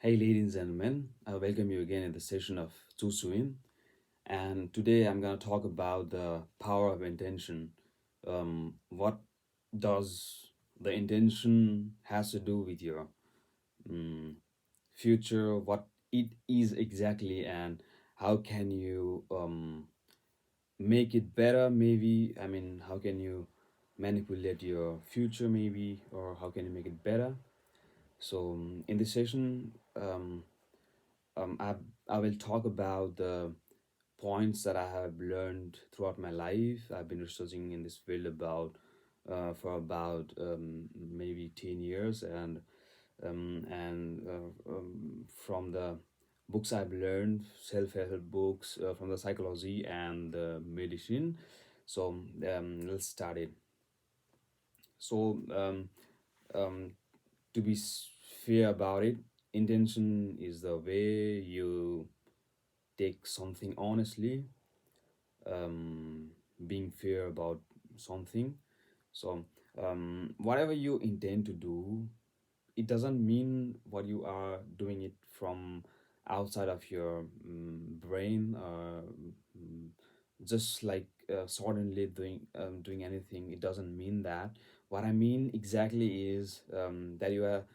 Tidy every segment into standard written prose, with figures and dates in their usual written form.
Hey, ladies and gentlemen, I welcome you again in the session of Tsusuin. And today I'm going to talk about the power of intention. What does the intention has to do with your um, future, what it is exactly, and how can you make it better, maybe? I mean, how can you manipulate your future, maybe, or how can you make it better? So, in this session, um, I, I will talk about the points that I have learned throughout my life. I've been researching in this field for about maybe 10 years, and from the books I've learned, self-help books, from the psychology and the medicine. So let's start it. So um, to be fair about it, intention is the way you take something honestly, um, being fair about something. So, whatever you intend to do, it doesn't mean what you are doing it from outside of your brain, mm, just like suddenly doing anything. It doesn't mean that. What I mean exactly is that you are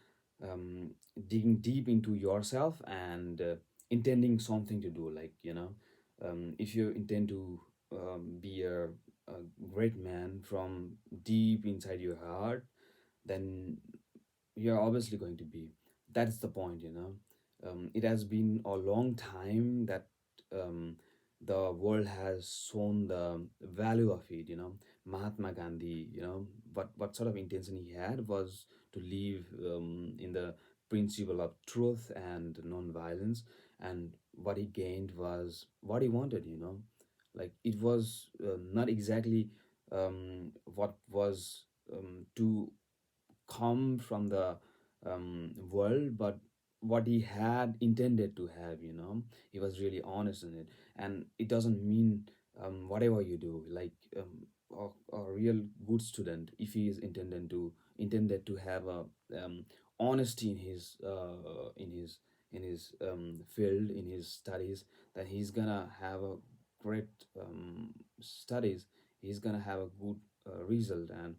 um, digging deep into yourself and intending something to do. Like if you intend to be a great man from deep inside your heart, then you're obviously going to be. That's the point. It has been a long time that um, the world has shown the value of it. Mahatma Gandhi, what sort of intention he had was to live in the principle of truth and non-violence, and what he gained was what he wanted. Like it was not exactly what was to come from the world, but what he had intended to have. He was really honest in it, and it doesn't mean whatever you do, like a real good student, if he is intended to have a honesty in his field, in his studies, then he's gonna have a great studies. He's gonna have a good result. And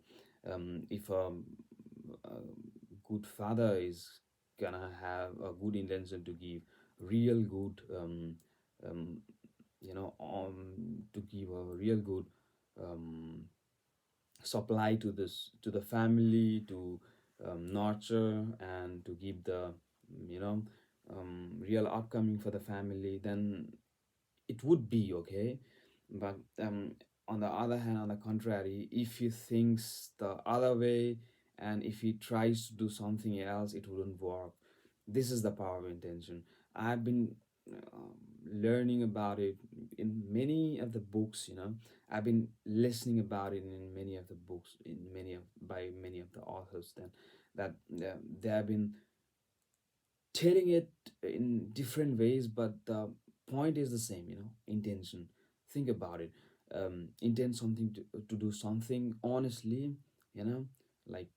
if a good father is gonna have a good intention to give real good um, to give a real good um, supply to the family, to nurture and to give the you know real upcoming for the family, then it would be okay. But on the other hand, on the contrary, if he thinks the other way and if he tries to do something else, it wouldn't work. This is the power of intention. I've been um, learning about it in many of the books. I've been listening about it in many of the books, in many of by many of the authors, then that they have been telling it in different ways, but the point is the same. Intention. Think about it. Intend something to do something honestly, you know like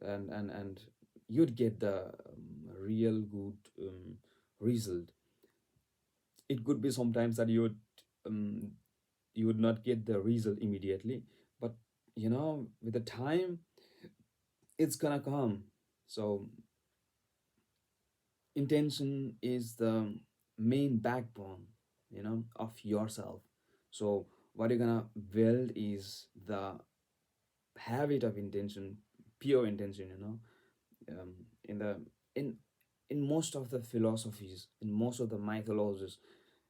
and you'd get the real good result. It could be sometimes that um, you would not get the result immediately, but with the time it's gonna come. So intention is the main backbone of yourself. So what you're gonna build is the habit of intention, pure intention. um, in the in in most of the philosophies, in most of the mythologies,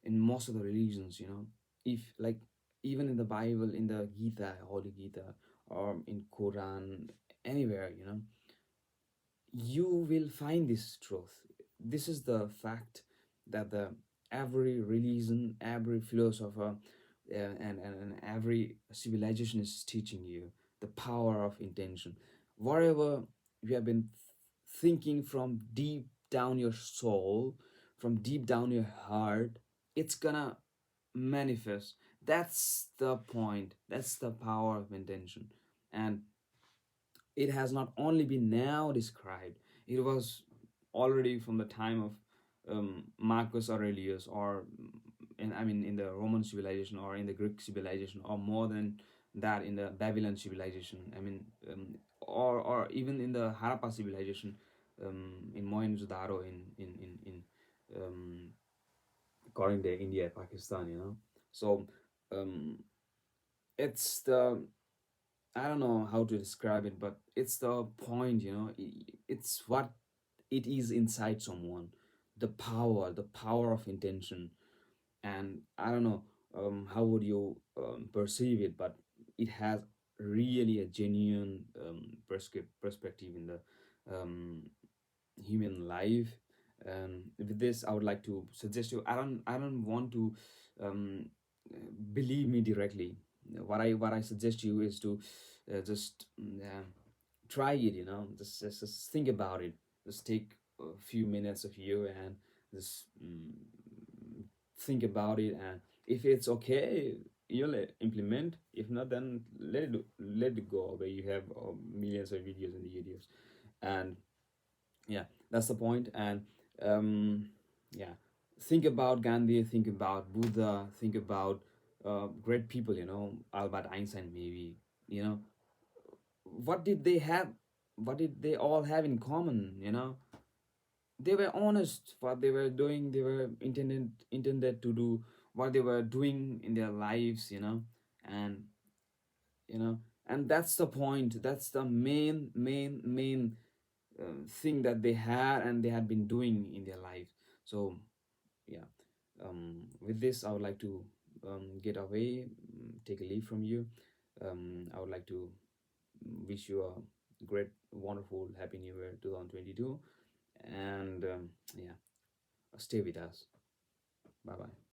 in most of the religions, if like even in the Bible, in the Gita, Holy Gita, or in Quran, anywhere, you will find this truth. This is the fact that the every religion, every philosopher, and every civilization is teaching you the power of intention. Whatever you have been thinking from deep down your soul, from deep down your heart, it's gonna manifest. That's the point. That's the power of intention. And it has not only been now described, it was already from the time of Marcus Aurelius, or in, I mean, in the Roman civilization, or in the Greek civilization, or more than that in the Babylon civilization. I mean, or even in the Harappa civilization, in Mohenjo-daro, in current day India, Pakistan. So um, it's the, I don't know how to describe it, but it's the point. It's what it is inside someone, the power of intention. And I don't know how would you perceive it, but it has really a genuine perspective in the um, human life. And with this, I would like to suggest you. I don't want to um, believe me directly. What I suggest you is to just try it. Just think about it. Just take a few minutes of you and just think about it. And if it's okay, you'll implement. If not, then let it go. Where you have millions of videos and videos. And yeah, that's the point. And yeah, think about Gandhi, think about Buddha, think about great people, Albert Einstein, maybe. you know what did they have, what did they all have in common? They were honest. What they were doing, they were intended to do what they were doing in their lives. And you know and that's the point. That's the main thing that they had, and they had been doing in their life. So yeah, with this, I would like to get away, take a leave from you. I would like to wish you a great, wonderful, happy new year 2022. And yeah, stay with us. Bye bye.